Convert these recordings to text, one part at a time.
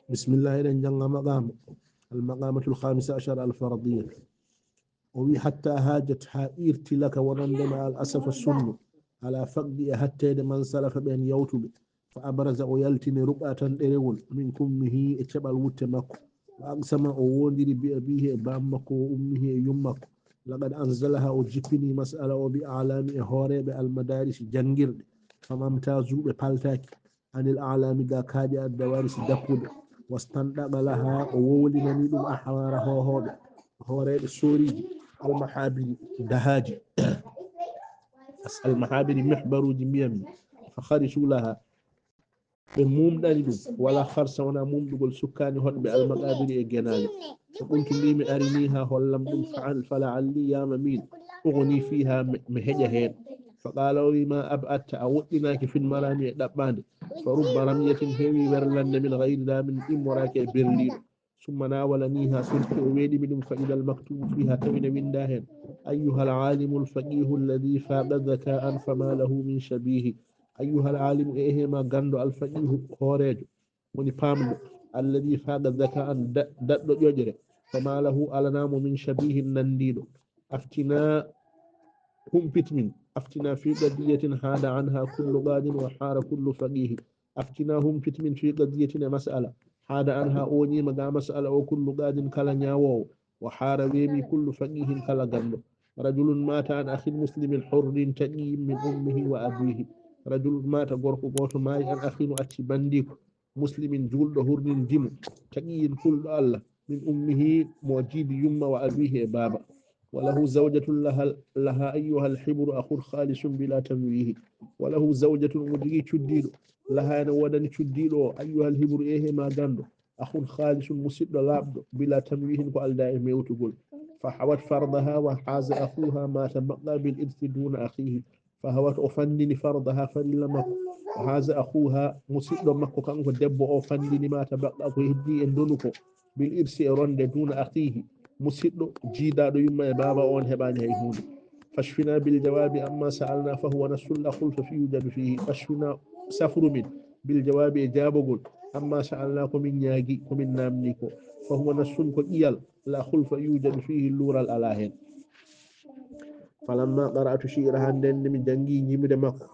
بسم الله إذن جنغ مقام المقامة الخامسة عشر الفرضية. وبي حتى هاجت حائرت لك ونندم الأسف السن على فقد حتى من سلف بين يوتب فأبرز ويلتني ربعة إرول من كمه اتبع الوتمك وأقسم أوندي بأبيه بامك وأمه يمك لقد أنزلها وجبني مسألة وبأعلام هوري بالمدارس جنجر فما امتازوا ببالتاك عن الأعلام دا كاجة الدوارس دقود واستندق لها وولنني دم أحوار هوري السوري المحابر دهاجي المحابر محبر جميعا فخرجوا لها بموم دانيدو ولا خرس ونا موم دغول سكاني هون بالمقابر اجنال فقلت لي من ارنيها هولم دم فعل فلعلي يا ممين اغني فيها مهجه هين فقالوا لي ما ابعدت اودناك في المرام دباند فرب رمية هوي ورلند من غير ذا من امراك برلين ثم ناولنيها سلك ويدي من فإذا المكتوب فيها تمن من داهن أيها العالم الفقيه الذي فاق ذكاء فما له من شبيه أيها العالم إيه ما غندو الفقيه خوريج وني بامدو الذي فاق ذكاء ددو جوجري فما له ألنام من شبيه ننديدو أفتنا هم بتمن أفتنا في قضية هذا عنها كل قاد وحار كل فقيه أفتنا هم بتمن في قضية مسألة هذا عنها أوني مغا مسألة وكل قاد كلا نياوو وحار ويمي كل فقيه كلا غندو رجل مات عن أخي مسلم حر تقي من أمه وأبيه رجل مات غوركو غوتو ماي عن أخي أتي بنديكو مسلم جولدو هرنين ديمو تقي كل الله من أمه موجيد يم وأبيه بابا وله زوجة لها أيها الحبر أخو خالص بلا تمويه وله زوجة مدري تشديد لها نودن تشديد أيها الحبر إيه ما غندو أخو خالص مسد لابد بلا تمويه فألدا ميوتقول فحوت فرضها وحاز أخوها ما تبقى بالإرث دون أخيه فهوت أفندن فرضها فلما وحاز أخوها مسد مكو كانكو دبو أفندن ما تبقى وهدي اندنكو بالإرث رند دون أخيه مسد جيدا يما بابا أون هباني هيهون فاشفنا بالجواب أما سألنا فهو نسل لا خلف في يوجد فيه فاشفنا سفر من بالجواب إجابة أما سألناكم من ياجي ومن نامنيكو فهو نسل كإيال لا خلف يوجد فيه اللور الألاهين فلما قرأت شيرها من جنجي نمد مكو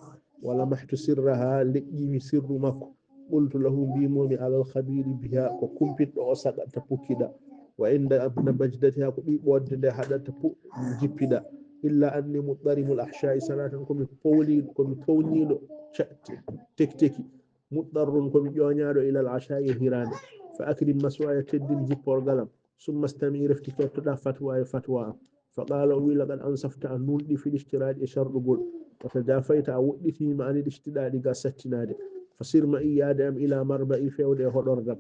ولمحت سرها لقي سر مكو قلت له بيمومي على الخبير بها وكمبت وسقط تبكيدا وعند ابن بجدتها كبي بود حدا تبو جيبدا إلا أني مضطرم الأحشاء سنة كم فوني تكتكي مضطر كم جونيارو إلى العشاء هيران فأكرم مسواي تدين جيبور غلم ثم استمير افتكرت فتوى فقال لقد أنصفت أن نولي في الاشتراك شرقل وتجافيت أودي في معنى الاشتداد قاستنا دي فصير معي يا دام إلى مربئي فيودي هدرغم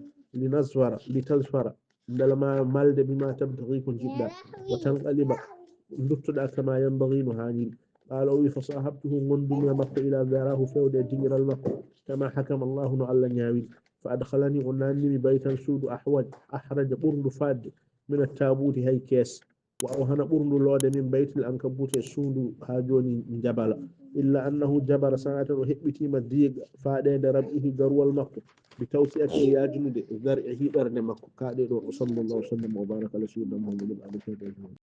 لتظفر لما مالد بما تبتغيكم جدا وتنقلب نبتدا كما ينبغي نهاني قالوا فصاحبته منذ مكة إلى ذراه فيودي جنر المكة كما حكم الله على نياوي فأدخلني أناني بيتا سود أحرج برد فاد من التابوت هي كيس وأوهن برد لود من بيت الأنكبوت السود هاجوني جبل إلا أنه جبر سنة وهبتي مديق فادين ربئه قروا المكة بتوسئة يا جند ذرعه أرن مكة كادر وصلى الله وسلم وبارك على سيدنا محمد وعلى آله وصحبه